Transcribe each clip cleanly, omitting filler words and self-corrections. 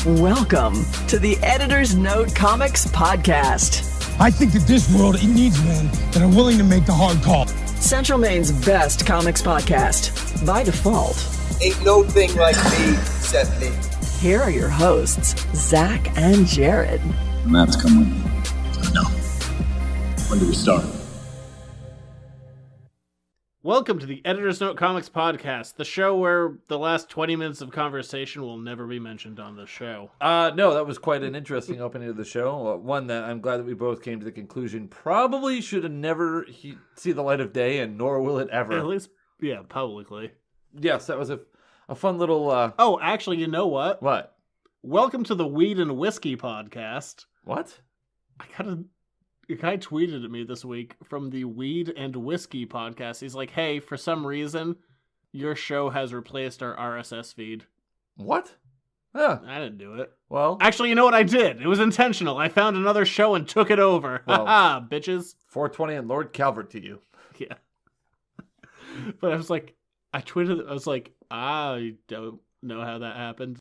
Welcome to the Editor's Note Comics Podcast. I think that this world, it needs men that are willing to make the hard call. Central Maine's best comics podcast, by default. Ain't no thing like me, except me. Here are your hosts, Zach and Jared. Maps come with me. No. When do we start? Welcome to the Editor's Note Comics Podcast, the show where the last 20 minutes of conversation will never be mentioned on the show. No, that was quite an interesting opening of the show. One that I'm glad that we both came to the conclusion probably should have never see the light of day, and nor will it ever. At least, yeah, publicly. Yes, that was a fun little... Oh, actually, you know what? What? Welcome to the Weed and Whiskey Podcast. What? A guy tweeted at me this week from the Weed and Whiskey Podcast. He's like, hey, for some reason, your show has replaced our RSS feed. What? Yeah. I didn't do it. Well... Actually, you know what I did? It was intentional. I found another show and took it over. Well, Haha, bitches. 420 and Lord Calvert to you. Yeah. But I was like, I tweeted, I don't know how that happened.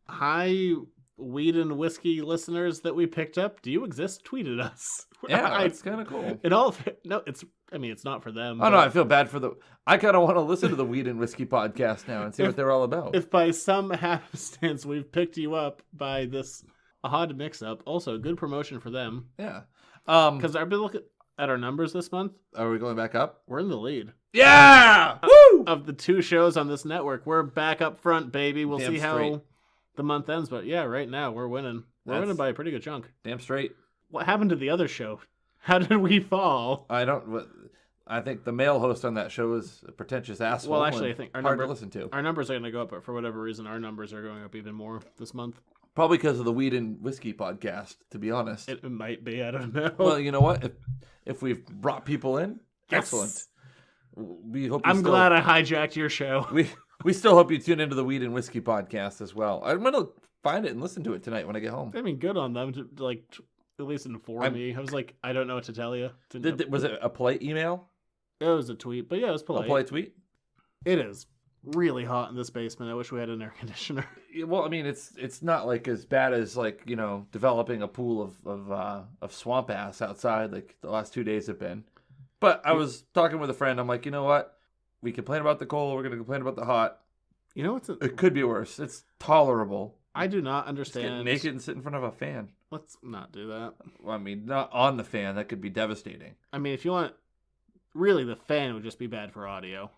Hi, Weed and Whiskey listeners that we picked up. Do you exist? Tweeted us. Yeah, it's kind of cool. It's not for them. Oh, no, I feel bad for I kind of want to listen to the Weed and Whiskey Podcast now and see what they're all about. If by some happenstance we've picked you up by this odd mix-up, also good promotion for them. Yeah. Because I've been looking at our numbers this month. Are we going back up? We're in the lead. Yeah! Woo! Of the two shows on this network, we're back up front, baby. We'll Damn see straight. how the month ends, but yeah, right now we're winning. We're winning by a pretty good chunk. Damn straight. What happened to the other show? How did we fall? I think the male host on that show is a pretentious asshole. Well, actually, I think hard to listen to. Our numbers are going to go up, but for whatever reason, our numbers are going up even more this month. Probably because of the Weed and Whiskey Podcast, to be honest. It might be. I don't know. Well, you know what? If we've brought people in, yes. Excellent. We hope. I'm glad I hijacked your show. We still hope you tune into the Weed and Whiskey Podcast as well. I'm gonna find it and listen to it tonight when I get home. I mean, good on them to at least inform me. I was like, I don't know what to tell you. Was it a polite email? It was a tweet, but yeah, it was polite. A polite tweet? It is really hot in this basement. I wish we had an air conditioner. Well, I mean, it's not like as bad as developing a pool of swamp ass outside like the last 2 days have been. But I was talking with a friend. I'm like, you know what? We complain about the cold. We're gonna complain about the hot. You know what's? It could be worse. It's tolerable. I do not understand. Just get naked and sit in front of a fan. Let's not do that. Well, I mean, not on the fan. That could be devastating. I mean, if you want, really, the fan would just be bad for audio.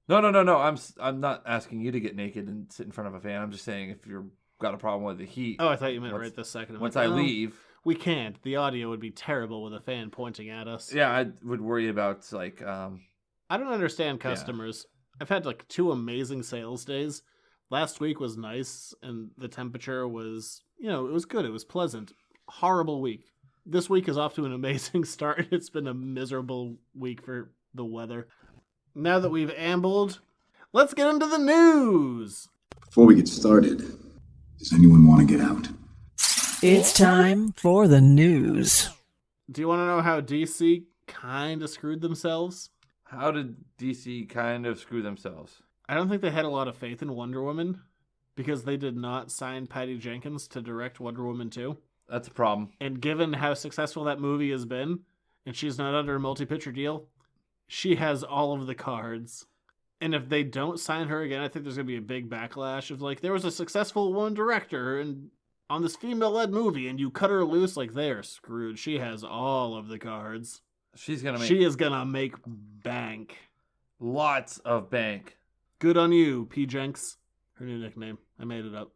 No. I'm not asking you to get naked and sit in front of a fan. I'm just saying if you've got a problem with the heat. Oh, I thought you meant right this second. Once I leave. We can't. The audio would be terrible with a fan pointing at us. Yeah, I would worry about, I don't understand customers. Yeah. I've had, 2 amazing sales days. Last week was nice, and the temperature was, it was good. It was pleasant. Horrible week. This week is off to an amazing start. It's been a miserable week for the weather. Now that we've ambled, let's get into the news! Before we get started, does anyone want to get out? It's time for the news. Do you want to know how DC kind of screwed themselves? How did DC kind of screw themselves? I don't think they had a lot of faith in Wonder Woman because they did not sign Patty Jenkins to direct Wonder Woman 2. That's a problem. And given how successful that movie has been, and she's not under a multi-picture deal, she has all of the cards. And if they don't sign her again, I think there's going to be a big backlash of there was a successful woman director and on this female-led movie, and you cut her loose, they are screwed. She has all of the cards. She is gonna make bank. Lots of bank. Good on you, P. Jenks. Her new nickname. I made it up.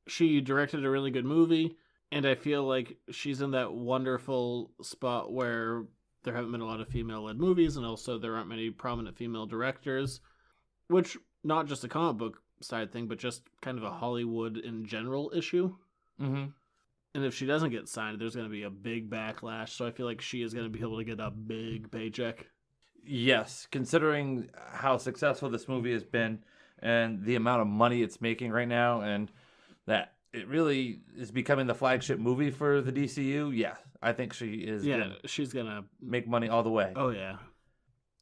She directed a really good movie, and I feel like she's in that wonderful spot where there haven't been a lot of female-led movies, and also there aren't many prominent female directors, which, not just a comic book side thing, but just kind of a Hollywood in general issue. Mm-hmm. And if she doesn't get signed, there's going to be a big backlash. So I feel like she is going to be able to get a big paycheck. Yes, considering how successful this movie has been and the amount of money it's making right now, and that it really is becoming the flagship movie for the DCU, yeah, I think she is. Yeah, she's going to make money all the way. Oh, yeah.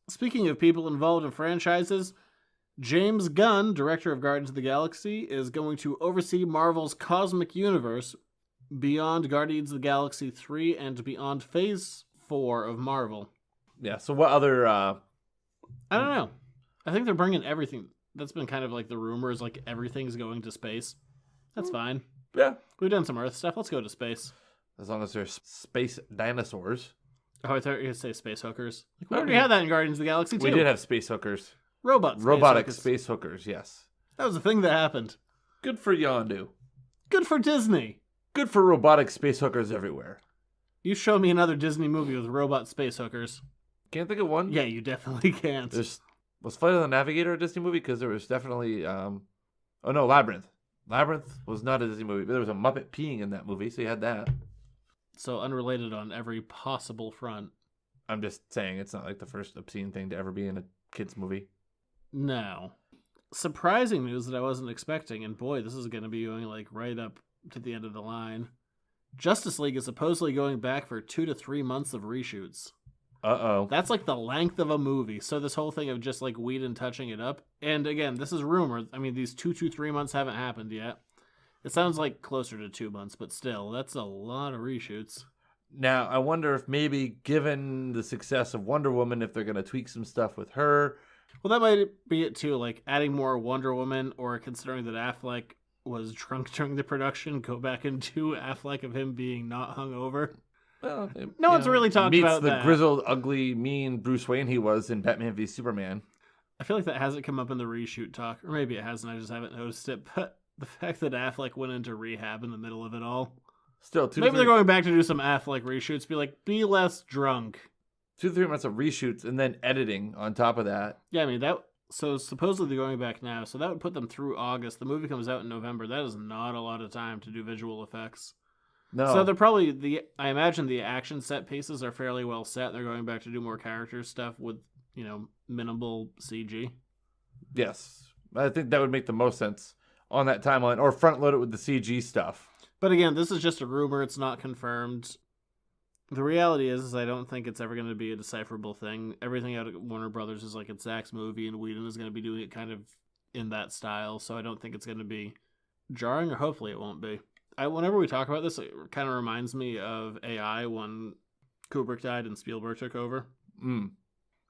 Speaking of people involved in franchises, James Gunn, director of Guardians of the Galaxy, is going to oversee Marvel's cosmic universe beyond Guardians of the Galaxy 3 and beyond Phase 4 of Marvel. Yeah, so what other... I don't know. I think they're bringing everything. That's been kind of like the rumors, like everything's going to space. That's fine. Yeah. We've done some Earth stuff. Let's go to space. As long as there's space dinosaurs. Oh, I thought you were going to say space hookers. Like, we already had that in Guardians of the Galaxy, too. We did have space hookers. Robotic Space hookers, yes. That was a thing that happened. Good for Yondu. Good for Disney. Good for robotic space hookers everywhere. You show me another Disney movie with robot space hookers. Can't think of one? Yeah, you definitely can't. Was Flight of the Navigator a Disney movie? Because there was definitely... Labyrinth. Labyrinth was not a Disney movie, but there was a Muppet peeing in that movie, so you had that. So unrelated on every possible front. I'm just saying, it's not like the first obscene thing to ever be in a kid's movie. No. Surprising news that I wasn't expecting, and boy, this is going to be going like right up to the end of the line. Justice League is supposedly going back for 2 to 3 months of reshoots. Uh-oh. That's like the length of a movie. So this whole thing of just like Whedon touching it up. And again, this is rumor. I mean, these 2 to 3 months haven't happened yet. It sounds like closer to 2 months, but still, that's a lot of reshoots. Now, I wonder if maybe given the success of Wonder Woman, if they're going to tweak some stuff with her. Well, that might be it too, like adding more Wonder Woman, or considering that Affleck was drunk during the production, go back and do Affleck of him being not hungover. Well, no one's really talked about that. Meets the grizzled, ugly, mean Bruce Wayne he was in Batman v Superman. I feel like that hasn't come up in the reshoot talk, or maybe it hasn't, I just haven't noticed it, but the fact that Affleck went into rehab in the middle of it all. Still, maybe they're going back to do some Affleck reshoots, be less drunk. 2 to 3 months of reshoots and then editing on top of that. Yeah, I mean, so supposedly they're going back now, so that would put them through August. The movie comes out in November. That is not a lot of time to do visual effects. No. So they're probably, I imagine the action set pieces are fairly well set. They're going back to do more character stuff with, minimal CG. Yes. I think that would make the most sense on that timeline, or front load it with the CG stuff. But again, this is just a rumor. It's not confirmed. The reality is I don't think it's ever going to be a decipherable thing. Everything out of Warner Brothers is like it's Zach's movie, and Whedon is going to be doing it kind of in that style, so I don't think it's going to be jarring, or hopefully it won't be. Whenever we talk about this, it kind of reminds me of AI when Kubrick died and Spielberg took over.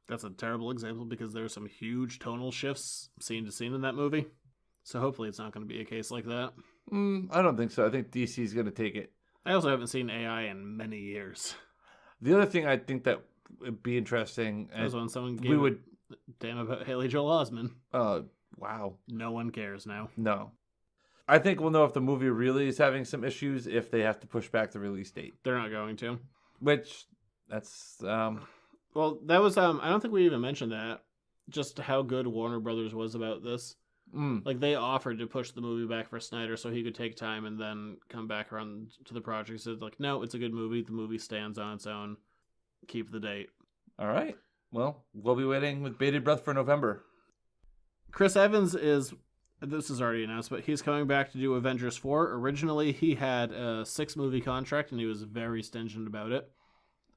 That's a terrible example because there are some huge tonal shifts scene to scene in that movie. So hopefully it's not going to be a case like that. I don't think so. I think DC is going to take it. I also haven't seen AI in many years. The other thing I think that would be interesting... was when someone gave a damn about Haley Joel Osment. Wow. No one cares now. No. I think we'll know if the movie really is having some issues if they have to push back the release date. They're not going to. Which, that's... Well, that was... I don't think we even mentioned that. Just how good Warner Brothers was about this. Like, they offered to push the movie back for Snyder so he could take time and then come back around to the project. Said, like, no, it's a good movie. The movie stands on its own. Keep the date. All right. Well, we'll be waiting with bated breath for November. Chris Evans is... This is already announced, but he's coming back to do Avengers 4. Originally, he had a 6-movie contract, and he was very stingent about it.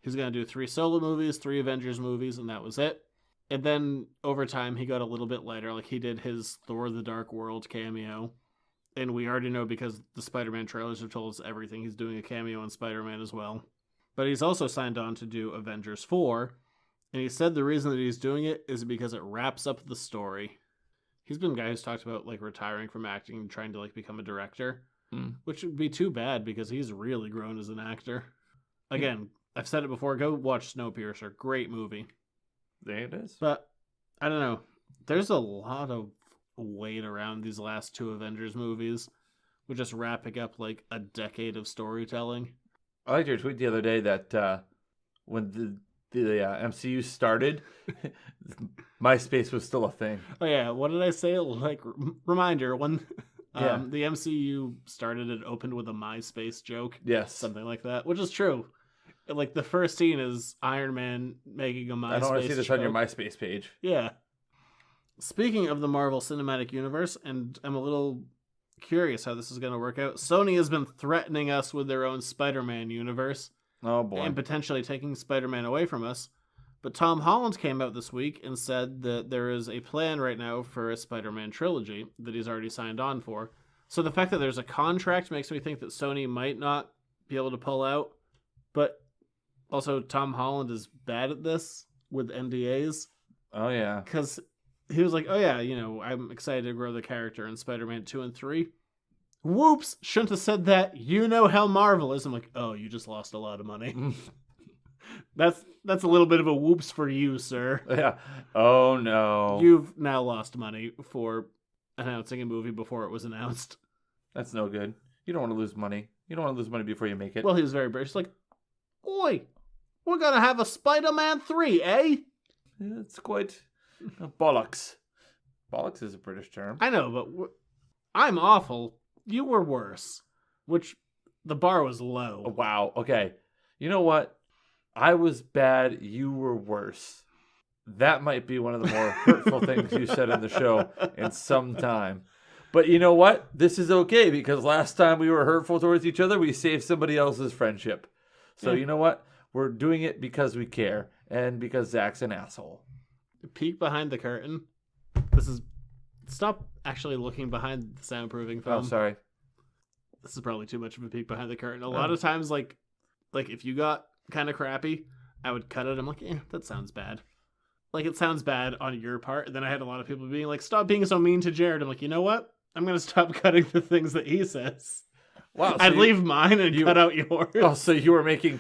He's going to do 3 solo movies, 3 Avengers movies, and that was it. And then, over time, he got a little bit lighter. Like, he did his Thor the Dark World cameo. And we already know because the Spider-Man trailers have told us everything. He's doing a cameo in Spider-Man as well. But he's also signed on to do Avengers 4. And he said the reason that he's doing it is because it wraps up the story. He's been a guy who's talked about, like, retiring from acting and trying to, like, become a director. Which would be too bad because he's really grown as an actor. Again, I've said it before. Go watch Snowpiercer. Great movie. There it is. But, I don't know. There's a lot of weight around these last 2 Avengers movies. We're just wrapping up, like, a decade of storytelling. I liked your tweet the other day that when the MCU started, MySpace was still a thing. Oh, yeah. What did I say? Like, reminder, when the MCU started, it opened with a MySpace joke. Yes. Something like that, which is true. Like, the first scene is Iron Man making a MySpace I don't want to see this joke. on your MySpace page. Yeah. Speaking of the Marvel Cinematic Universe, and I'm a little curious how this is going to work out, Sony has been threatening us with their own Spider-Man universe. Oh, boy. And potentially taking Spider-Man away from us. But Tom Holland came out this week and said that there is a plan right now for a Spider-Man trilogy that he's already signed on for. So the fact that there's a contract makes me think that Sony might not be able to pull out. But also, Tom Holland is bad at this with NDAs. Oh, yeah. Because he was like, oh, yeah, I'm excited to grow the character in Spider-Man 2 and 3. Whoops! Shouldn't have said that. You know how marvelous. I'm like, oh, you just lost a lot of money. That's a little bit of a whoops for you, sir. Yeah. Oh, no. You've now lost money for announcing a movie before it was announced. That's no good. You don't want to lose money. You don't want to lose money before you make it. Well, he was very British. Like, oi, we're going to have a Spider-Man 3, eh? It's quite bollocks. Bollocks is a British term. I know, but I'm awful. You were worse. Which, the bar was low. Oh, wow. Okay. You know what? I was bad. You were worse. That might be one of the more hurtful things you said in the show in some time. But you know what? This is okay because last time we were hurtful towards each other, we saved somebody else's friendship. So you know what? We're doing it because we care and because Zach's an asshole. Peek behind the curtain. Stop actually looking behind the soundproofing film. Oh, sorry. This is probably too much of a peek behind the curtain. A lot of times, like if you got kind of crappy, I would cut it. I'm like, that sounds bad. Like, it sounds bad on your part. And then I had a lot of people being like, stop being so mean to Jared. I'm like, you know what? I'm going to stop cutting the things that he says. Wow. So I'd leave mine and cut out yours. Oh, so you were making...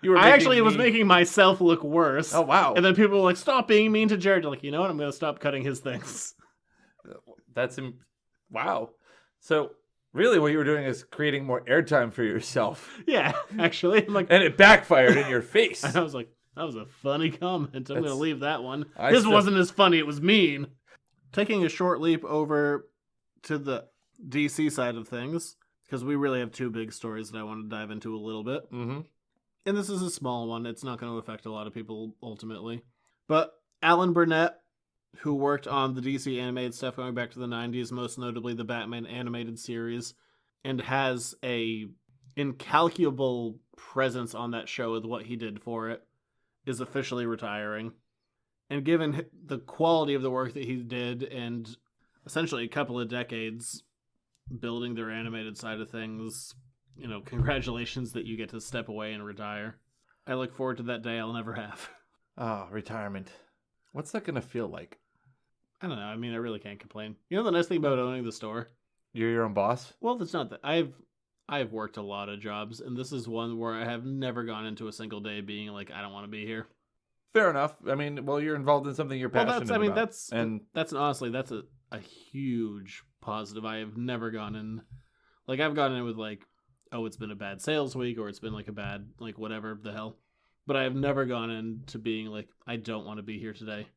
I actually was making myself look worse. Oh, wow. And then people were like, stop being mean to Jared. You're like, you know what? I'm going to stop cutting his things. Wow. So... really, what you were doing is creating more airtime for yourself. Yeah, actually. I'm like, and it backfired in your face. I was like, that was a funny comment. I'm going to leave that one. This wasn't as funny. It was mean. Taking a short leap over to the DC side of things, because we really have two big stories that I want to dive into a little bit. Mm-hmm. And this is a small one. It's not going to affect a lot of people ultimately. But Alan Burnett, who worked on the DC animated stuff going back to the 90s, most notably the Batman animated series, and has a incalculable presence on that show with what he did for it, is officially retiring. And given the quality of the work that he did and essentially a couple of decades building their animated side of things, congratulations that you get to step away and retire. I look forward to that day I'll never have. Oh, retirement. What's that going to feel like? I don't know. I mean, I really can't complain. You know the nice thing about owning the store? You're your own boss? Well, that's not that. I've worked a lot of jobs, and this is one where I have never gone into a single day being like, I don't want to be here. Fair enough. I mean, well, you're involved in something you're passionate about. That's honestly, that's a huge positive. I have never gone in, I've gone in with it's been a bad sales week, or it's been a bad, whatever the hell. But I have never gone into being like, I don't want to be here today.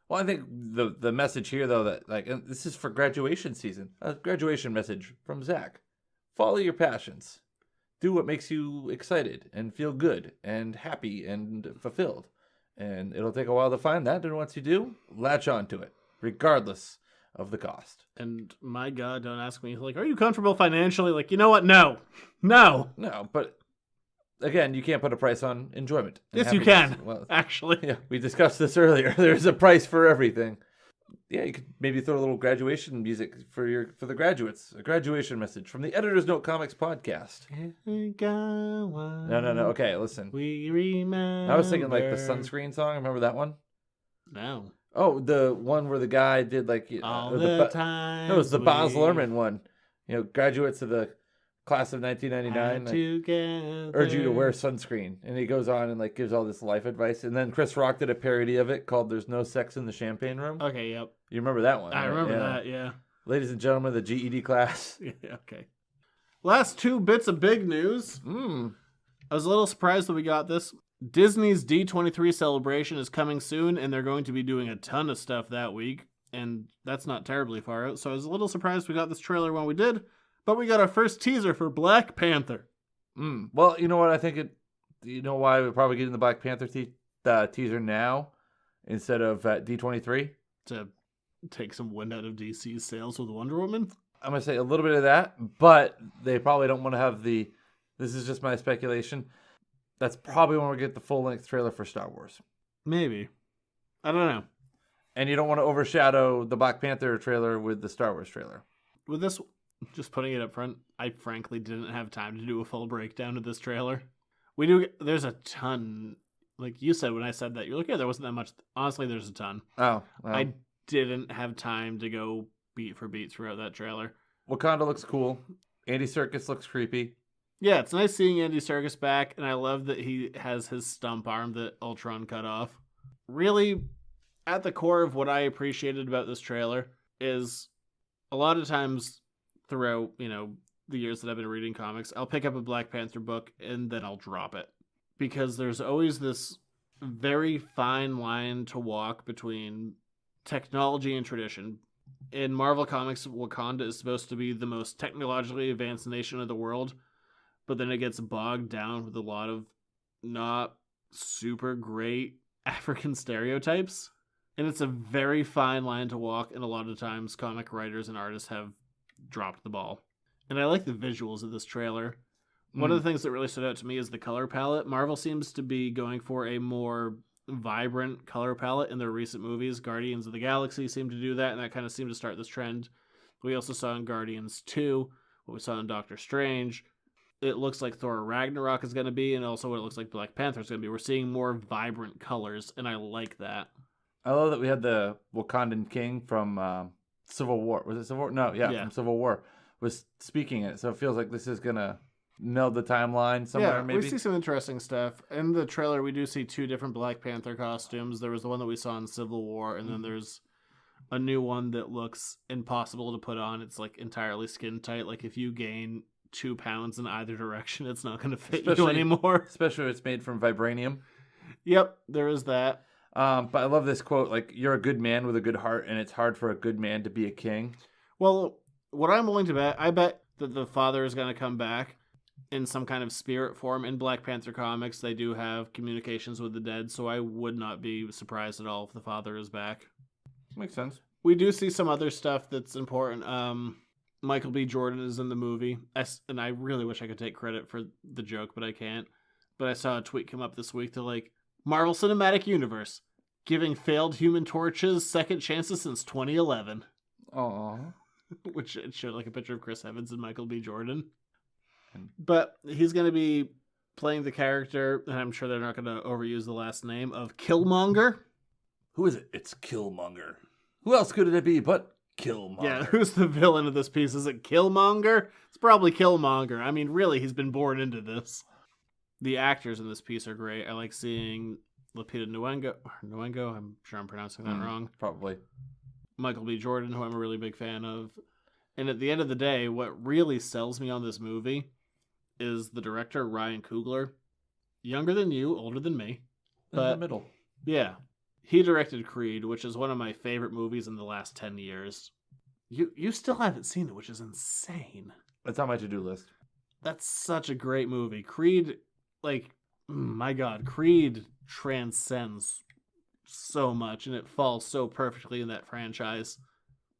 Well, I think the message here, though, that and this is for graduation season. A graduation message from Zach. Follow your passions. Do what makes you excited and feel good and happy and fulfilled. And it'll take a while to find that. And once you do, latch on to it, regardless of the cost. And my God, don't ask me, are you comfortable financially? You know what? No. No, but... again, you can't put a price on enjoyment. Yes, you can. Well, actually. Yeah, we discussed this earlier. There's a price for everything. Yeah, you could maybe throw a little graduation music for the graduates. A graduation message from the Editor's Note Comics podcast. No. Okay, listen. We remember. I was thinking the sunscreen song. Remember that one? No. Oh, the one where the guy did all the time. No, it was the Baz Luhrmann one. Graduates of the class of 1999 urge you to wear sunscreen, and he goes on and gives all this life advice, and then Chris Rock did a parody of it called "There's No Sex in the Champagne Room." Okay, yep. You remember that one? I remember that. Yeah. Ladies and gentlemen, the GED class. Yeah. Okay. Last two bits of big news. I was a little surprised that we got this. Disney's D23 celebration is coming soon, and they're going to be doing a ton of stuff that week, and that's not terribly far out. So I was a little surprised we got this trailer when we did. But we got our first teaser for Black Panther. Well, you know what? I think you know why we're probably getting the Black Panther teaser now instead of at D23? To take some wind out of DC's sails with Wonder Woman? I'm going to say a little bit of that, but they probably don't want to have this is just my speculation. That's probably when we get the full-length trailer for Star Wars. Maybe. I don't know. And you don't want to overshadow the Black Panther trailer with the Star Wars trailer. With this, just putting it up front, I frankly didn't have time to do a full breakdown of this trailer. There's a ton. Like you said when I said that, you're like, yeah, there wasn't that much. Honestly, there's a ton. Oh, well. I didn't have time to go beat for beat throughout that trailer. Wakanda looks cool. Andy Serkis looks creepy. Yeah, it's nice seeing Andy Serkis back, and I love that he has his stump arm that Ultron cut off. Really, at the core of what I appreciated about this trailer is a lot of times throughout, the years that I've been reading comics, I'll pick up a Black Panther book and then I'll drop it. Because there's always this very fine line to walk between technology and tradition. In Marvel Comics, Wakanda is supposed to be the most technologically advanced nation of the world, but then it gets bogged down with a lot of not super great African stereotypes. And it's a very fine line to walk, and a lot of times comic writers and artists have dropped the ball. And I like the visuals of this trailer. One of the things that really stood out to me is the color palette. Marvel seems to be going for a more vibrant color palette in their recent movies. Guardians of the Galaxy seemed to do that, and that kind of seemed to start this trend. We also saw in Guardians 2, what we saw in Doctor Strange. It looks like Thor Ragnarok is going to be, and also what it looks like Black Panther is going to be. We're seeing more vibrant colors, and I like that. I love that we had the Wakandan king from Civil War. Was it Civil War? No, yeah, from Civil War was speaking it. So it feels like this is going to meld the timeline somewhere, maybe. We see some interesting stuff. In the trailer, we do see 2 different Black Panther costumes. There was the one that we saw in Civil War, and then there's a new one that looks impossible to put on. It's like entirely skin tight. Like if you gain 2 pounds in either direction, it's not going to fit you anymore. Especially if it's made from vibranium. Yep, there is that. But I love this quote, like, you're a good man with a good heart, and it's hard for a good man to be a king. Well, what I'm willing to bet, I bet that the father is going to come back in some kind of spirit form. In Black Panther comics, they do have communications with the dead, so I would not be surprised at all if the father is back. Makes sense. We do see some other stuff that's important. Michael B. Jordan is in the movie, and I really wish I could take credit for the joke, but I can't. But I saw a tweet come up this week to like, Marvel Cinematic Universe, giving failed Human Torches second chances since 2011. Aww. Which it showed like a picture of Chris Evans and Michael B. Jordan. But he's going to be playing the character, and I'm sure they're not going to overuse the last name, of Killmonger. Who is it? It's Killmonger. Who else could it be but Killmonger? Yeah, who's the villain of this piece? Is it Killmonger? It's probably Killmonger. I mean, really, he's been born into this. The actors in this piece are great. I like seeing Lupita Nyong'o. I'm sure I'm pronouncing that wrong. Probably. Michael B. Jordan, who I'm a really big fan of. And at the end of the day, what really sells me on this movie is the director, Ryan Coogler. Younger than you, older than me. In the middle. Yeah. He directed Creed, which is one of my favorite movies in the last 10 years. You still haven't seen it, which is insane. It's on my to-do list. That's such a great movie. Creed, my God, Creed transcends so much, and it falls so perfectly in that franchise.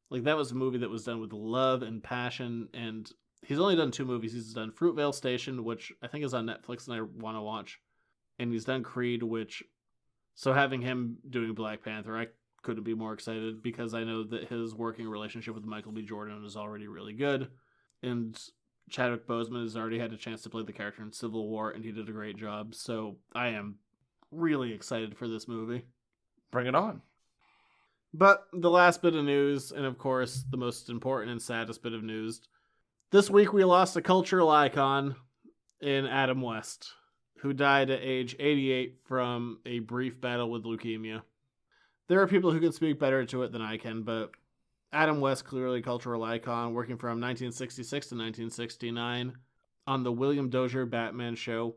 Like, that was a movie that was done with love and passion, and he's only done 2 movies. He's done Fruitvale Station, which I think is on Netflix and I want to watch, and he's done Creed, so having him doing Black Panther, I couldn't be more excited, because I know that his working relationship with Michael B. Jordan is already really good, and Chadwick Boseman has already had a chance to play the character in Civil War, and he did a great job, so I am really excited for this movie. Bring it on. But the last bit of news, and of course the most important and saddest bit of news, this week we lost a cultural icon in Adam West, who died at age 88 from a brief battle with leukemia. There are people who can speak better to it than I can, but Adam West, clearly a cultural icon, working from 1966 to 1969 on the William Dozier Batman show.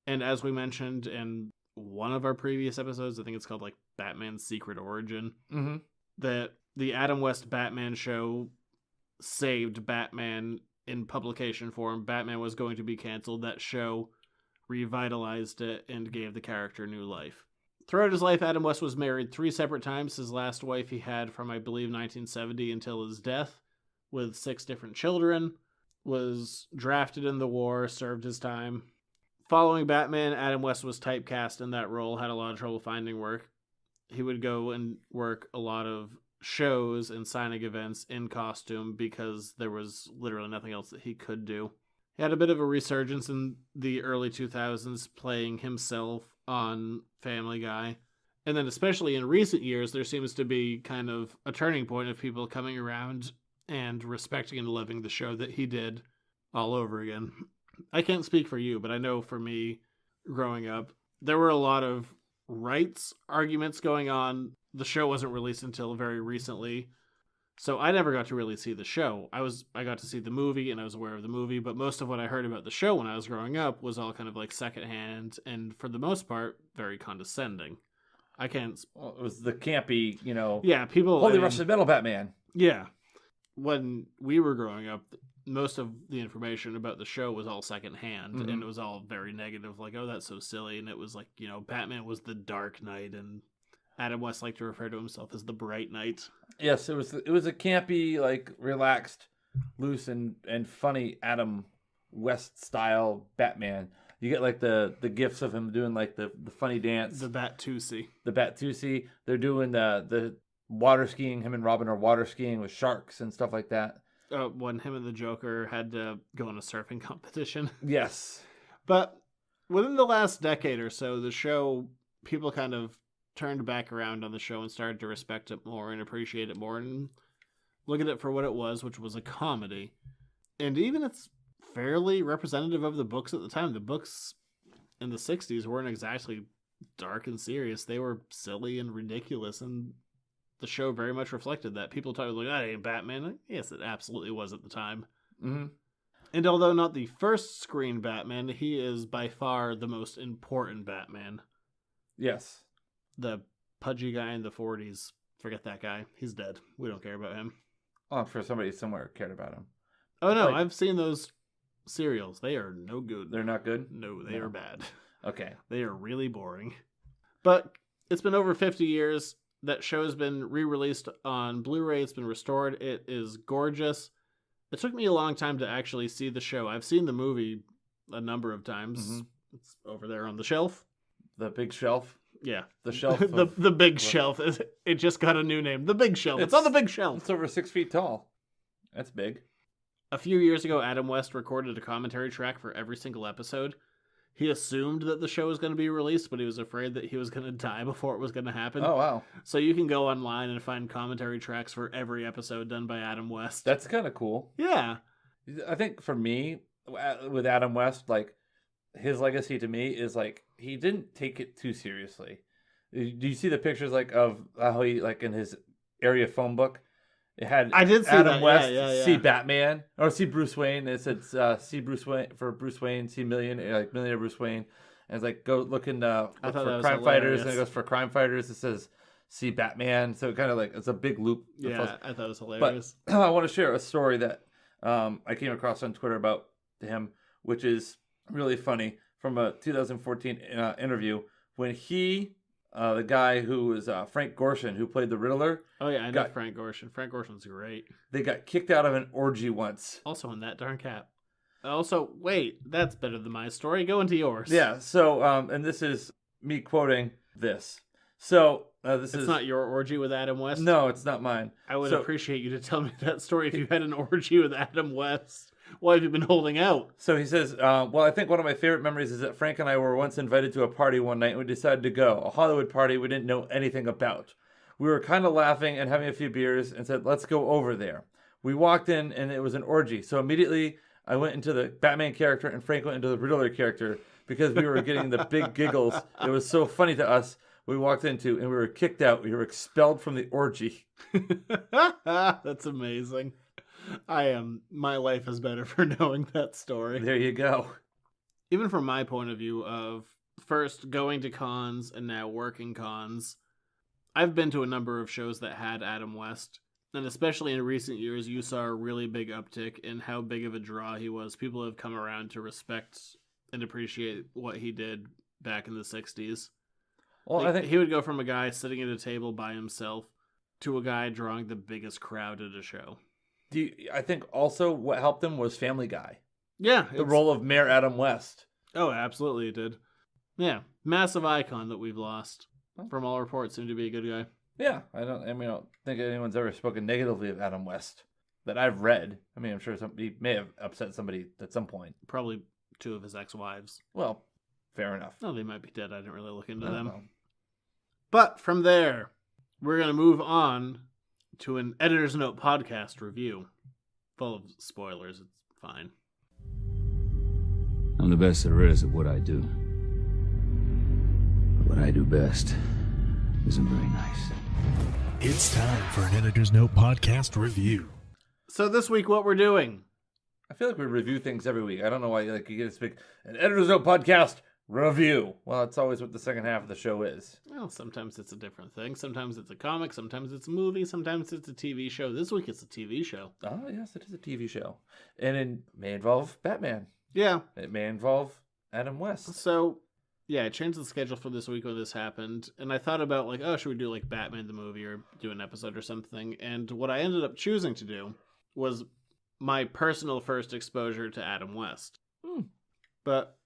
And as we mentioned in one of our previous episodes, I think it's called Batman's Secret Origin, that the Adam West Batman show saved Batman in publication form. Batman was going to be canceled. That show revitalized it and gave the character new life. Throughout his life, Adam West was married 3 separate times. His last wife he had from, I believe, 1970 until his death, with 6 different children, was drafted in the war, served his time. Following Batman, Adam West was typecast in that role, had a lot of trouble finding work. He would go and work a lot of shows and signing events in costume because there was literally nothing else that he could do. He had a bit of a resurgence in the early 2000s, playing himself on Family Guy. And then especially in recent years, there seems to be kind of a turning point of people coming around and respecting and loving the show that he did all over again. I can't speak for you, but I know for me, growing up, there were a lot of rights arguments going on. The show wasn't released until very recently, so I never got to really see the show. I got to see the movie, and I was aware of the movie, but most of what I heard about the show when I was growing up was all kind of like secondhand, and for the most part, very condescending. I can't... Well, it was the campy, Yeah, people... Holy Russian Metal Batman. Yeah. When we were growing up, most of the information about the show was all secondhand, and it was all very negative, like, oh, that's so silly, and it was like, Batman was the Dark Knight, and Adam West liked to refer to himself as the Bright Knight. Yes, it was a campy, like, relaxed, loose, and funny Adam West style Batman. You get like the gifs of him doing like the funny dance. The Bat-Tusi. They're doing the water skiing. Him and Robin are water skiing with sharks and stuff like that. When him and the Joker had to go in a surfing competition. Yes. But within the last decade or so, the show, people kind of turned back around on the show and started to respect it more and appreciate it more and look at it for what it was, which was a comedy. And even it's fairly representative of the books at the time. The books in the 60s weren't exactly dark and serious. They were silly and ridiculous, and the show very much reflected that. People talk like, that ain't Batman. Yes, it absolutely was at the time. Mm-hmm. And although not the first screen Batman, he is by far the most important Batman. Yes. The pudgy guy in the 40s, forget that guy. He's dead. We don't care about him. Oh, I'm sure somebody somewhere cared about him. Oh, no, I've seen those serials. They are no good. They're not good? No, they are bad. Okay. They are really boring. But it's been over 50 years. That show has been re-released on Blu-ray. It's been restored. It is gorgeous. It took me a long time to actually see the show. I've seen the movie a number of times. Mm-hmm. It's over there on the shelf. The big shelf? Yeah. The shelf. the big shelf. It just got a new name. The big shelf. It's on the big shelf. It's over 6 feet tall. That's big. A few years ago, Adam West recorded a commentary track for every single episode. He assumed that the show was going to be released, but he was afraid that he was going to die before it was going to happen. Oh, wow. So you can go online and find commentary tracks for every episode done by Adam West. That's kind of cool. Yeah. I think for me, with Adam West, like, his legacy to me is, like, he didn't take it too seriously. Do you see the pictures, like, of how he, like, in his area phone book? It had I did see Adam that. West, Yeah. see Batman, or see Bruce Wayne. It said see Bruce Wayne for Bruce Wayne, see millionaire Bruce Wayne. And it's like, go look for crime fighters, and it goes for crime fighters. It says see Batman. So it kind of like, it's a big loop. Yeah, I thought it was hilarious. But I want to share a story that I came across on Twitter about him, which is really funny, from a 2014 interview when he... the guy who was Frank Gorshin, who played the Riddler. Oh, yeah, I know Frank Gorshin. Frank Gorshin's great. They got kicked out of an orgy once. Also in that darn cap. Also, wait, that's better than my story. Go into yours. Yeah, so, and this is me quoting this. So, It's not your orgy with Adam West? No, it's not mine. I would appreciate you to tell me that story if you had an orgy with Adam West. Why have you been holding out? So he says, well, I think one of my favorite memories is that Frank and I were once invited to a party one night and we decided to go. A Hollywood party we didn't know anything about. We were kind of laughing and having a few beers and said, let's go over there. We walked in and it was an orgy. So immediately I went into the Batman character and Frank went into the Riddler character because we were getting the big giggles. It was so funny to us. We walked into and we were kicked out. We were expelled from the orgy. That's amazing. My life is better for knowing that story. There you go. Even from my point of view of first going to cons and now working cons, I've been to a number of shows that had Adam West. And especially in recent years, you saw a really big uptick in how big of a draw he was. People have come around to respect and appreciate what he did back in the 60s. Well, I think he would go from a guy sitting at a table by himself to a guy drawing the biggest crowd at a show. I think also what helped him was Family Guy. Yeah. The role of Mayor Adam West. Oh, absolutely it did. Yeah, massive icon that we've lost. From all reports, seemed to be a good guy. Yeah, I don't think anyone's ever spoken negatively of Adam West that I've read. I mean, I'm sure he may have upset somebody at some point. Probably 2 of his ex-wives. Well, fair enough. No, they might be dead. I didn't really look into Oh, them. well. But from there, we're going to move on to an Editor's Note podcast review. Full of spoilers. It's fine. I'm the best there is at what I do. But what I do best isn't very nice. It's time for an Editor's Note podcast review. So this week, what we're doing? I feel like we review things every week. I don't know why you get to speak an Editor's Note podcast review. Well, it's always what the second half of the show is. Well, sometimes it's a different thing. Sometimes it's a comic. Sometimes it's a movie. Sometimes it's a TV show. This week, it's a TV show. Oh, yes, it is a TV show. And it may involve Batman. Yeah. It may involve Adam West. So, yeah, I changed the schedule for this week when this happened. And I thought about, like, oh, should we do, like, Batman the movie or do an episode or something? And what I ended up choosing to do was my personal first exposure to Adam West. But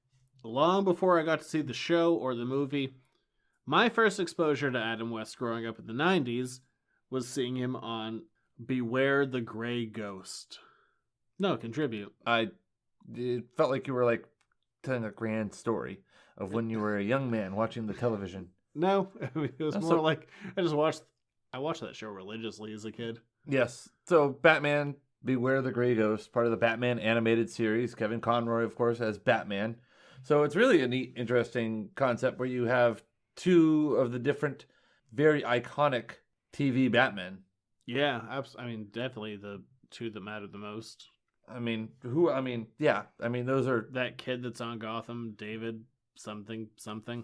long before I got to see the show or the movie, my first exposure to Adam West growing up in the 90s was seeing him on Beware the Gray Ghost. No, contribute. It felt like you were like telling a grand story of when you were a young man watching the television. No, it was Oh, more so- like I watched that show religiously as a kid. Yes. So Batman, Beware the Gray Ghost, part of the Batman animated series. Kevin Conroy, of course, as Batman. So it's really a neat, interesting concept where you have 2 of the different, very iconic TV Batmen. Yeah, I mean, definitely the 2 that mattered the most. Those are... That kid that's on Gotham, David something.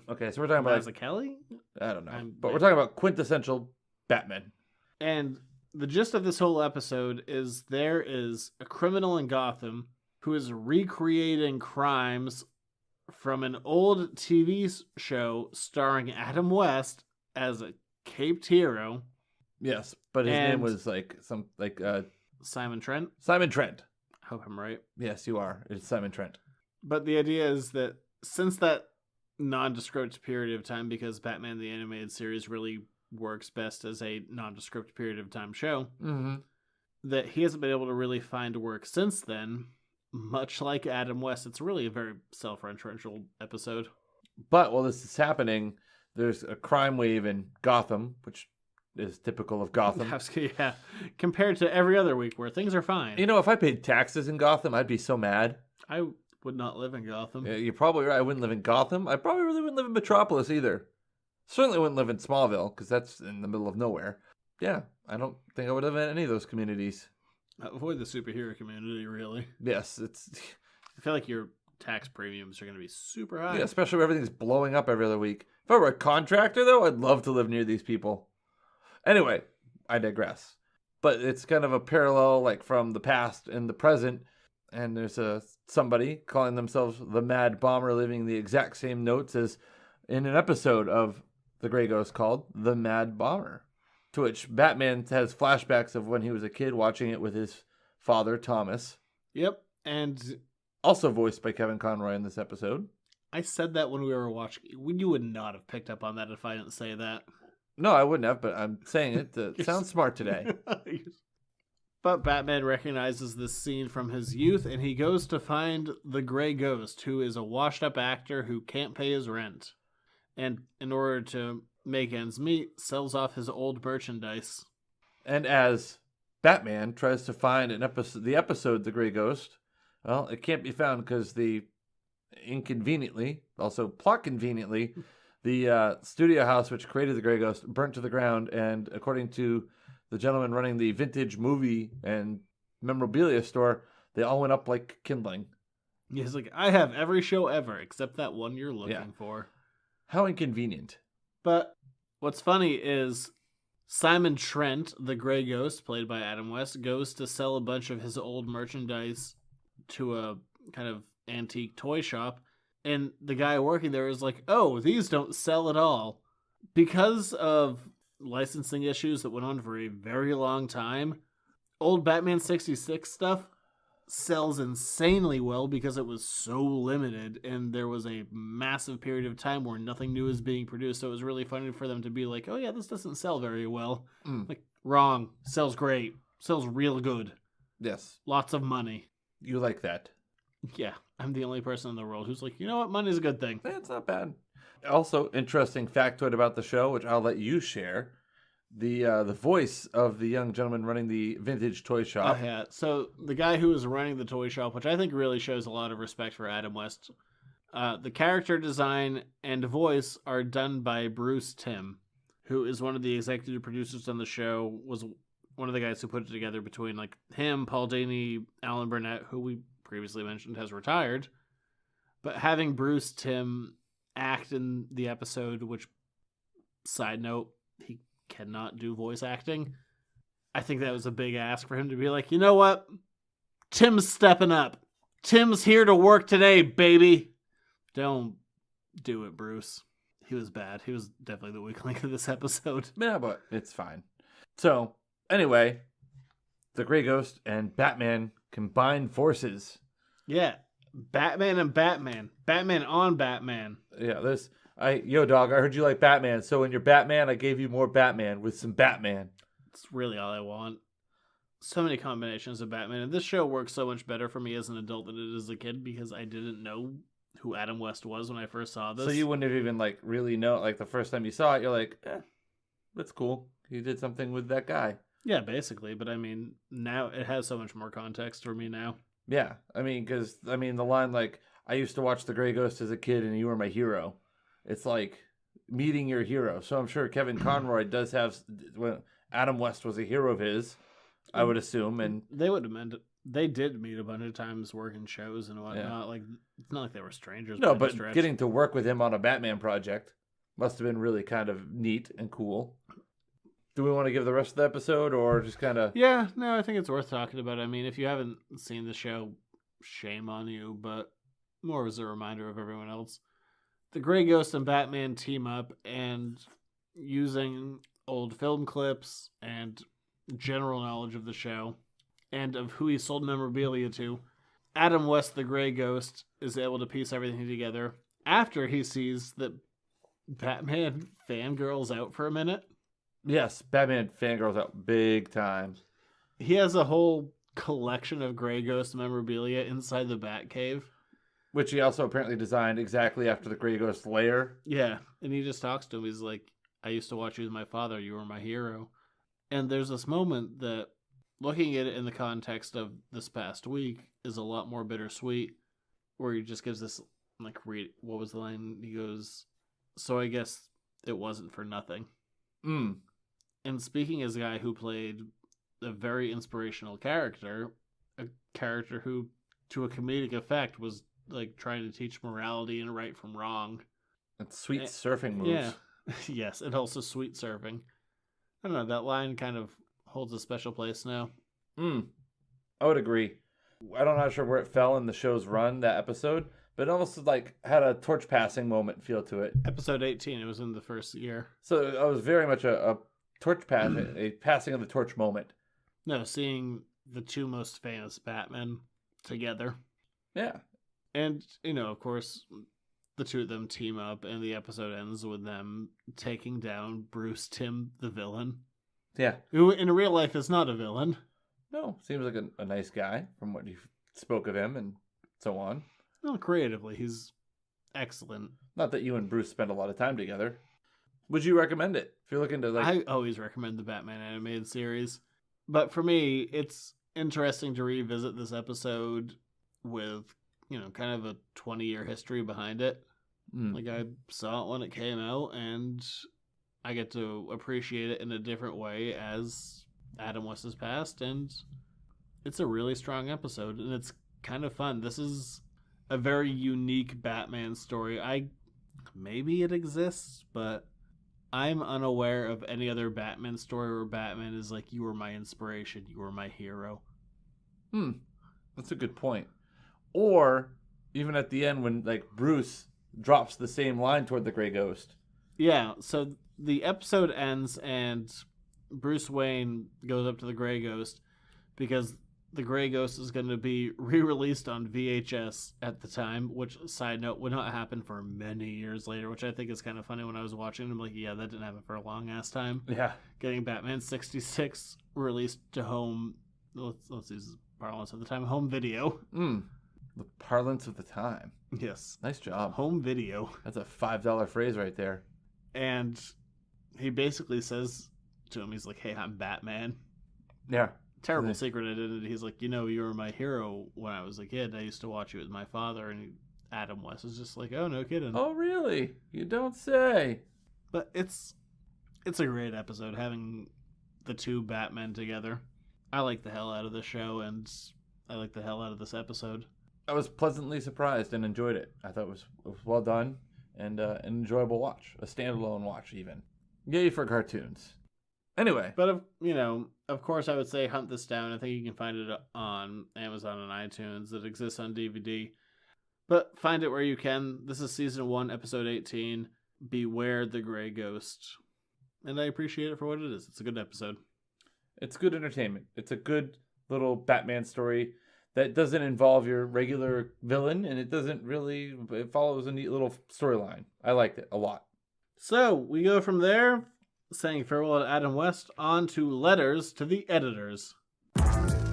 Okay, so we're talking about... Kelly? I don't know. But we're talking about quintessential Batman. And the gist of this whole episode is there is a criminal in Gotham who is recreating crimes from an old TV show starring Adam West as a caped hero. Yes, but his name was Simon Trent. Simon Trent. I hope I'm right. Yes, you are. It's Simon Trent. But the idea is that since that nondescript period of time, because Batman the Animated Series really works best as a nondescript period of time show, that he hasn't been able to really find work since then. Much like Adam West, it's really a very self-referential episode. But while this is happening, there's a crime wave in Gotham, which is typical of Gotham. Yeah, compared to every other week where things are fine. You know, if I paid taxes in Gotham, I'd be so mad. I would not live in Gotham. Yeah, you're probably right. I wouldn't live in Gotham. I probably really wouldn't live in Metropolis either. Certainly wouldn't live in Smallville, because that's in the middle of nowhere. Yeah, I don't think I would live in any of those communities. Avoid the superhero community, really. Yes, it's... I feel like your tax premiums are going to be super high. Yeah, especially when everything's blowing up every other week. If I were a contractor, though, I'd love to live near these people. Anyway, I digress. But it's kind of a parallel, like, from the past and the present. And there's somebody calling themselves the Mad Bomber living the exact same notes as in an episode of The Grey Ghost called The Mad Bomber. To which Batman has flashbacks of when he was a kid watching it with his father, Thomas. Yep, and... Also voiced by Kevin Conroy in this episode. I said that when we were watching. You would not have picked up on that if I didn't say that. No, I wouldn't have, but I'm saying it to sound smart today. But Batman recognizes this scene from his youth, and he goes to find the Grey Ghost, who is a washed-up actor who can't pay his rent. And in order to make ends meet, sells off his old merchandise. And as Batman tries to find the episode The Grey Ghost, well, it can't be found because also plot conveniently, the studio house which created The Grey Ghost burnt to the ground, and according to the gentleman running the vintage movie and memorabilia store, they all went up like kindling. He's like, I have every show ever except that one you're looking for. How inconvenient. But what's funny is Simon Trent, the Grey Ghost, played by Adam West, goes to sell a bunch of his old merchandise to a kind of antique toy shop. And the guy working there is like, oh, these don't sell at all. Because of licensing issues that went on for a very long time, old Batman 66 stuff sells insanely well because it was so limited and there was a massive period of time where nothing new is being produced. So it was really funny for them to be like, oh yeah, this doesn't sell very well. Like, wrong. Sells great. Sells real good. Yes. Lots of money. You like that. Yeah. I'm the only person in the world who's like, you know what? Money's a good thing. It's not bad. Also, interesting factoid about the show, which I'll let you share. The voice of the young gentleman running the vintage toy shop. Oh, yeah. So the guy who is running the toy shop, which I think really shows a lot of respect for Adam West, the character design and voice are done by Bruce Timm, who is one of the executive producers on the show, was one of the guys who put it together between like him, Paul Dini, Alan Burnett, who we previously mentioned has retired. But having Bruce Timm act in the episode, which, side note, he cannot do voice acting. I think that was a big ask for him to be like, you know what? Tim's stepping up. Tim's here to work today, baby. Don't do it, Bruce. He was bad. He was definitely the weak link of this episode. Yeah, but it's fine. So, anyway, the Grey Ghost and Batman combine forces. Yeah. Batman and Batman. Batman on Batman. Yeah, Yo, dog, I heard you like Batman, so in your Batman, I gave you more Batman with some Batman. It's really all I want. So many combinations of Batman. And this show works so much better for me as an adult than it is as a kid because I didn't know who Adam West was when I first saw this. So you wouldn't have even, like, really know, like, the first time you saw it, you're like, that's cool. He did something with that guy. Yeah, basically. But, I mean, now it has so much more context for me now. Yeah. I mean, because, the line, like, I used to watch The Grey Ghost as a kid and you were my hero. It's like meeting your hero. So I'm sure Kevin Conroy does have... Well, Adam West was a hero of his, I would assume. And they would have meant it. They did meet a bunch of times working shows and whatnot. Yeah. Like, it's not like they were strangers. No, but getting to work with him on a Batman project must have been really kind of neat and cool. Do we want to give the rest of the episode or just kind of... Yeah, no, I think it's worth talking about. I mean, if you haven't seen the show, shame on you, but more as a reminder of everyone else. The Grey Ghost and Batman team up, and using old film clips and general knowledge of the show and of who he sold memorabilia to, Adam West, the Grey Ghost, is able to piece everything together after he sees that Batman fangirls out for a minute. Yes, Batman fangirls out big time. He has a whole collection of Grey Ghost memorabilia inside the Batcave. Which he also apparently designed exactly after the Grey Ghost lair. Yeah, and he just talks to him. He's like, I used to watch you with my father. You were my hero. And there's this moment that, looking at it in the context of this past week, is a lot more bittersweet, where he just gives this, like, what was the line? He goes, so I guess it wasn't for nothing. And speaking as a guy who played a very inspirational character, a character who, to a comedic effect, was like trying to teach morality and right from wrong. And sweet surfing moves. Yeah. Yes, and also sweet surfing. I don't know, that line kind of holds a special place now. I would agree. I'm not sure where it fell in the show's run, that episode, but it almost like had a torch passing moment feel to it. Episode 18, it was in the first year. So it was very much a torch pass, a passing of the torch moment. No, seeing the two most famous Batmen together. Yeah. And, you know, of course, the two of them team up, and the episode ends with them taking down Bruce Timm, the villain. Yeah. Who, in real life, is not a villain. No, seems like a nice guy from what you spoke of him and so on. Well, creatively, he's excellent. Not that you and Bruce spend a lot of time together. Would you recommend it? If you're looking to, like... I always recommend the Batman animated series. But for me, it's interesting to revisit this episode with... you know, kind of a 20-year history behind it. Like, I saw it when it came out, and I get to appreciate it in a different way as Adam West has passed, and it's a really strong episode, and it's kind of fun. This is a very unique Batman story. Maybe it exists, but I'm unaware of any other Batman story where Batman is like, you were my inspiration, you were my hero. That's a good point. Or even at the end when, like, Bruce drops the same line toward the Grey Ghost. Yeah, so the episode ends and Bruce Wayne goes up to the Grey Ghost because The Grey Ghost is going to be re-released on VHS at the time, which, side note, would not happen for many years later, which I think is kind of funny. When I was watching, I'm like, yeah, that didn't happen for a long-ass time. Yeah. Getting Batman 66 released to home, let's use parlance at the time, home video. The parlance of the time. Yes. Nice job. Home video. That's a $5 phrase right there. And he basically says to him, he's like, hey, I'm Batman. Yeah. Terrible secret identity. He's like, you were my hero when I was a kid. I used to watch you with my father. And Adam West is just like, oh, no kidding. Oh, really? You don't say. But it's a great episode, having the two Batmen together. I like the hell out of the show, and I like the hell out of this episode. I was pleasantly surprised and enjoyed it. I thought it was well done and an enjoyable watch. A standalone watch, even. Yay for cartoons. Anyway. But, of course, I would say hunt this down. I think you can find it on Amazon and iTunes. It exists on DVD. But find it where you can. This is Season 1, Episode 18, Beware the Grey Ghost. And I appreciate it for what it is. It's a good episode. It's good entertainment. It's a good little Batman story that doesn't involve your regular villain, and it follows a neat little storyline. I liked it a lot. So, we go from there, saying farewell to Adam West, on to letters to the editors.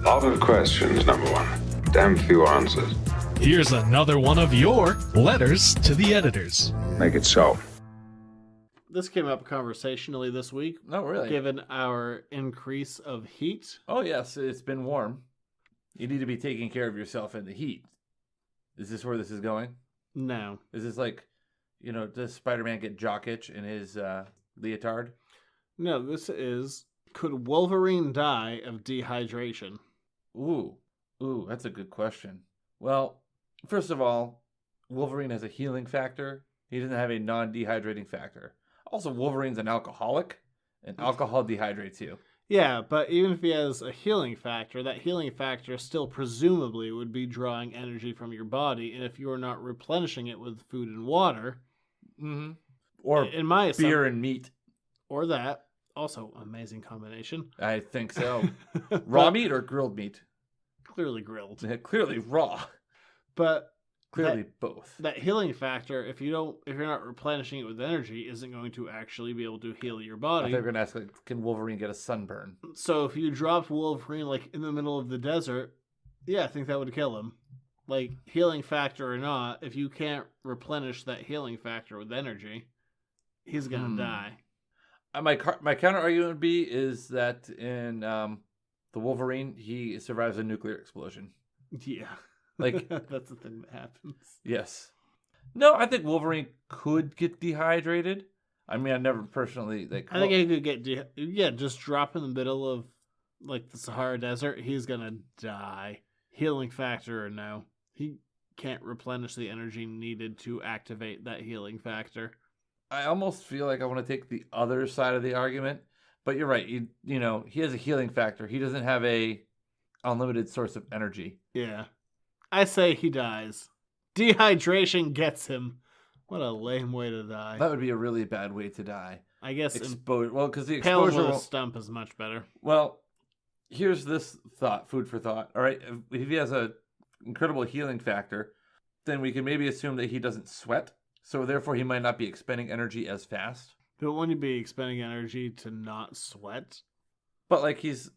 Lot of questions, number one. Damn few answers. Here's another one of your letters to the editors. Make it so. This came up conversationally this week. Oh, really? Given our increase of heat. Oh, yes. It's been warm. You need to be taking care of yourself in the heat. Is this where this is going? No. Is this like, does Spider-Man get jock itch in his leotard? No, this is, could Wolverine die of dehydration? Ooh, that's a good question. Well, first of all, Wolverine has a healing factor. He doesn't have a non-dehydrating factor. Also, Wolverine's an alcoholic, and alcohol dehydrates you. Yeah, but even if he has a healing factor, that healing factor still presumably would be drawing energy from your body, and if you're not replenishing it with food and water, or in my beer and meat, or that, also amazing combination. I think so. Raw meat or grilled meat? Clearly grilled. Clearly raw. But clearly both. That healing factor, if you're not replenishing it with energy, isn't going to actually be able to heal your body. I think we're gonna ask, can Wolverine get a sunburn? So if you dropped Wolverine in the middle of the desert, yeah, I think that would kill him. Healing factor or not, if you can't replenish that healing factor with energy, he's gonna die. My counter argument would be is that in the Wolverine, he survives a nuclear explosion. Yeah. That's the thing that happens. Yes. No, I think Wolverine could get dehydrated. I mean, I never personally I think he could get just drop in the middle of the Sahara Desert. He's gonna die. Healing factor or no, he can't replenish the energy needed to activate that healing factor. I almost feel like I want to take the other side of the argument, but you're right. He has a healing factor. He doesn't have a unlimited source of energy. Yeah. I say he dies. Dehydration gets him. What a lame way to die. That would be a really bad way to die. I guess because the Pale exposure with a stump is much better. Well, here's this food for thought. All right, if he has a incredible healing factor, then we can maybe assume that he doesn't sweat, so therefore he might not be expending energy as fast. But wouldn't he be expending energy to not sweat? But because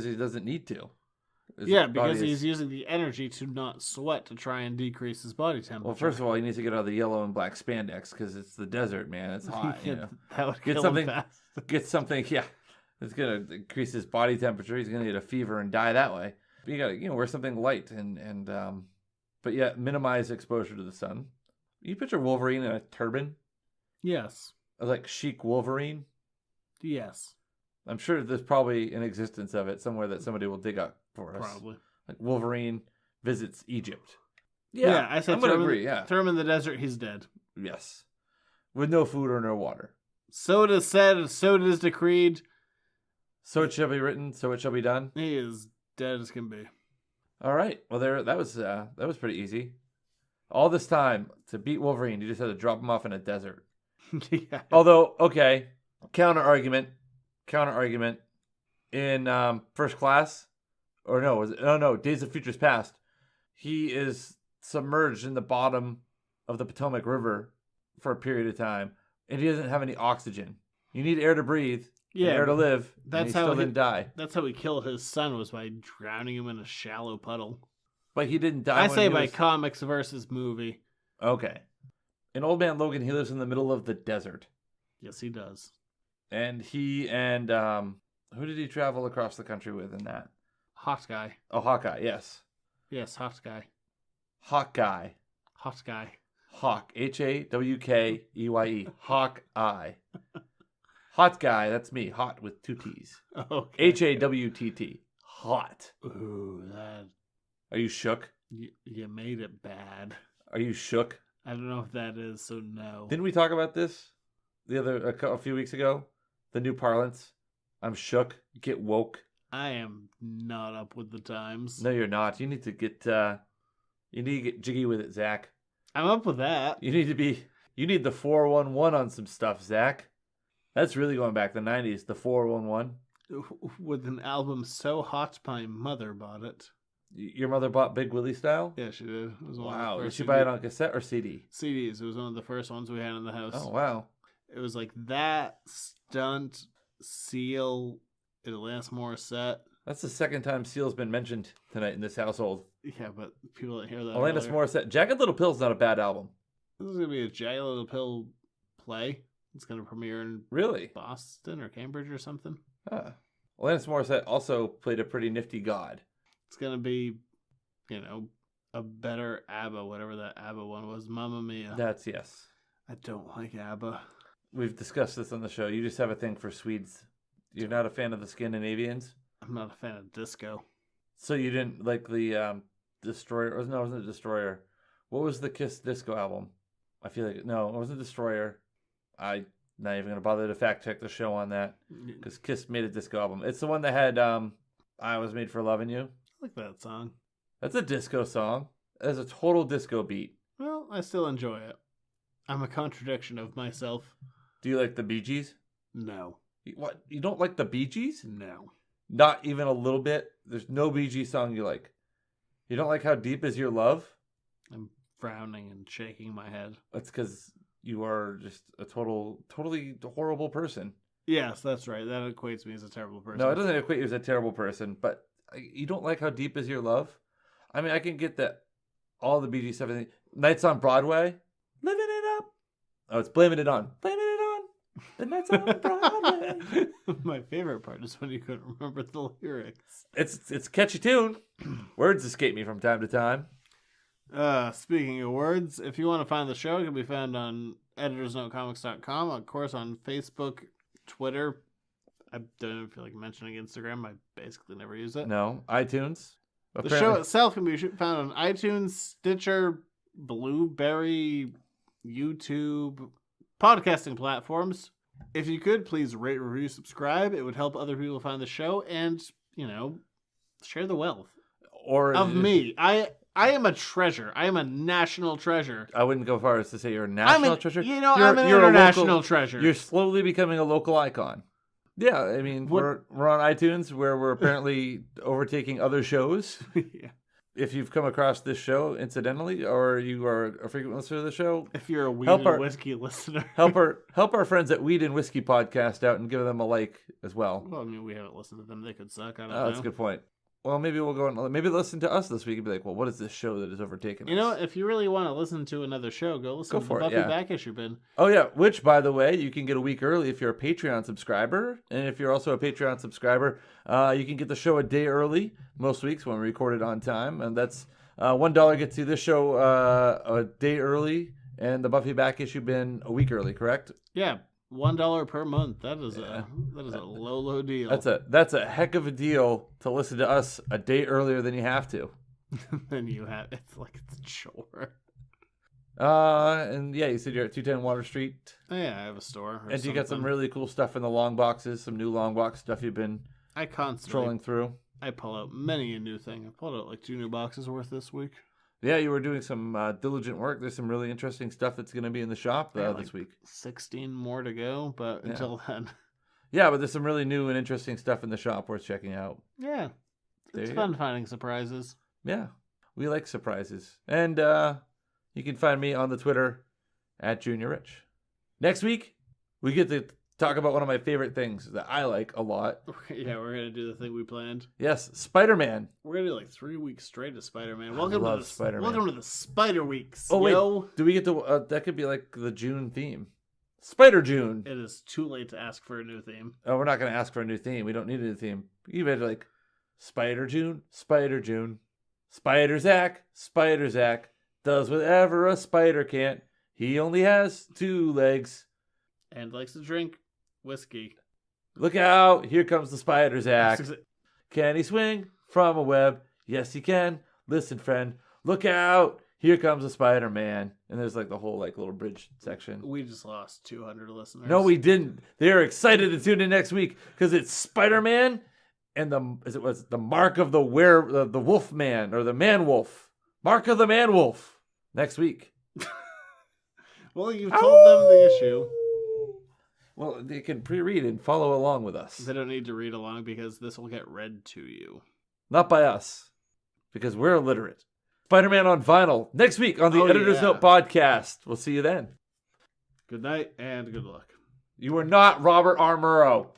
he doesn't need to. Because he's using the energy to not sweat to try and decrease his body temperature. Well, first of all, he needs to get out of the yellow and black spandex because it's the desert, man. It's hot. That would kill him fast. Get something, yeah. It's gonna increase his body temperature. He's gonna get a fever and die that way. But you gotta, wear something light but yeah, minimize exposure to the sun. You picture Wolverine in a turban? Yes. Like chic Wolverine? Yes. I'm sure there's probably an existence of it somewhere that somebody will dig up for us. Probably. Like Wolverine visits Egypt. Yeah, I said I'm gonna agree. Yeah, throw him in the desert. He's dead. Yes, with no food or no water. So it is said. So it is decreed. So it shall be written. So it shall be done. He is dead as can be. All right. Well, that was pretty easy. All this time to beat Wolverine, you just had to drop him off in a desert. Yeah. Although, okay, counter argument. In First Class, or no, Days of Futures Past. He is submerged in the bottom of the Potomac River for a period of time, and he doesn't have any oxygen. You need air to breathe, and air to live. That's and how he didn't die. That's how he killed his son, was by drowning him in a shallow puddle. But he didn't die. I say by comics versus movie. Okay. In Old Man Logan, he lives in the middle of the desert. Yes, he does. And he and who did he travel across the country with in that? Hawkeye. Oh, Hawkeye, yes. Yes, Hawkeye. Hawkeye. Hawkeye. Hawk. Hawkeye. Hawkeye. Hot guy, that's me. Hot with 2 T's. Okay. Hawtt. Hot. Ooh, that... Are you shook? You made it bad. Are you shook? I don't know if that is, so no. Didn't we talk about this a few weeks ago? The new parlance. I'm shook. Get woke. I am not up with the times. No, you're not. You need to get jiggy with it, Zach. I'm up with that. You need the 411 on some stuff, Zach. That's really going back to the 90s, the 411. With an album so hot my mother bought it. Your mother bought Big Willie style? Yeah, she did. It was wow. Did she buy it on cassette or CD? CDs. It was one of the first ones we had in the house. Oh, wow. It was like that, Stunt, Seal, Alanis Morissette. That's the second time Seal's been mentioned tonight in this household. Yeah, but people didn't hear that. Alanis Morissette. Jagged Little Pill's not a bad album. This is going to be a Jagged Little Pill play. It's going to premiere in Boston or Cambridge or something. Huh. Alanis Morissette also played a pretty nifty god. It's going to be, a better ABBA, whatever that ABBA one was. Mamma Mia. Yes. I don't like ABBA. We've discussed this on the show. You just have a thing for Swedes. You're not a fan of the Scandinavians? I'm not a fan of disco. So you didn't like the Destroyer? No, it wasn't Destroyer. What was the Kiss disco album? I feel like, no, it wasn't Destroyer. I'm not even going to bother to fact check the show on that because Kiss made a disco album. It's the one that had I Was Made for Loving You. I like that song. That's a disco song. It has a total disco beat. Well, I still enjoy it. I'm a contradiction of myself. Do you like the Bee Gees? No. What? You don't like the Bee Gees? No. Not even a little bit? There's no Bee Gees song you like. You don't like How Deep Is Your Love? I'm frowning and shaking my head. That's because you are just a totally horrible person. Yes, that's right. That equates me as a terrible person. No, it doesn't equate you as a terrible person, but you don't like How Deep Is Your Love? I mean, I can get that. All the Bee Gees stuff. Nights on Broadway. Living it up. Oh, it's Blaming It On. Blaming It On. The Nights on Broadway. My favorite part is when you couldn't remember the lyrics. It's a catchy tune. Words escape me from time to time. Speaking of words, if you want to find the show, it can be found on editorsnotecomics.com, of course on Facebook, Twitter. I don't even feel like mentioning Instagram. I basically never use it. No, iTunes. The show itself can be found on iTunes, Stitcher, Blueberry, YouTube, podcasting platforms. If you could, please rate, review, subscribe. It would help other people find the show and, share the wealth of me. I am a treasure. I am a national treasure. I wouldn't go far as to say you're a national treasure. I'm an international treasure. You're slowly becoming a local icon. Yeah, I mean, we're on iTunes where we're apparently overtaking other shows. Yeah. If you've come across this show incidentally, or you are a frequent listener to the show, if you're a Weed and Whiskey listener, help our friends at Weed and Whiskey Podcast out and give them a like as well. Well, I mean, we haven't listened to them; they could suck. I don't know. That's a good point. Well, maybe we'll go and maybe listen to us this week and be like, well, what is this show that has overtaken us? You know, if you really want to listen to another show, go listen to the Buffy Back Issue Bin. Oh, yeah. Which, by the way, you can get a week early if you're a Patreon subscriber. And if you're also a Patreon subscriber, you can get the show a day early most weeks when we record it on time. And that's $1 gets you this show a day early and the Buffy Back Issue Bin a week early, correct? Yeah. $1 per month. That is a low deal. That's a heck of a deal to listen to us a day earlier than you have to. Then you have it's like it's a chore. And yeah, you said you're at 210 Water Street. Oh, yeah, I have a store. And you got some really cool stuff in the long boxes, some new long box stuff you've been trolling through. I pull out many a new thing. I pulled out like 2 new boxes worth this week. Yeah, you were doing some diligent work. There's some really interesting stuff that's going to be in the shop this week. 16 more to go, but until then. Yeah, but there's some really new and interesting stuff in the shop worth checking out. Yeah. It's fun finding surprises. Yeah, we like surprises. And you can find me on the Twitter at Junior Rich. Next week, we get to talk about one of my favorite things that I like a lot. Yeah, we're going to do the thing we planned. Yes, Spider-Man. We're going to do like 3 weeks straight of Spider-Man. Welcome to the Spider Weeks. Oh, wait. Do we get to... that could be like the June theme. Spider June. It is too late to ask for a new theme. Oh, we're not going to ask for a new theme. We don't need a new theme. You better like Spider June, Spider June. Spider Zach does whatever a spider can't. He only has 2 legs. And likes to drink whiskey. Look out, here comes the Spider Zach. Can he swing from a web? Yes, he can. Listen, friend, look out, here comes the Spider-Man. And there's like the whole like little bridge section. We just lost 200 listeners. No, we didn't. They're excited to tune in next week because it's Spider-Man and the mark of the wolf man or the man wolf. Mark of the man wolf next week. Well, you've told them the issue. Well, they can pre-read and follow along with us. They don't need to read along because this will get read to you. Not by us, because we're illiterate. Spider-Man on vinyl next week on the Editor's Note podcast. We'll see you then. Good night and good luck. You are not Robert R. Murrow.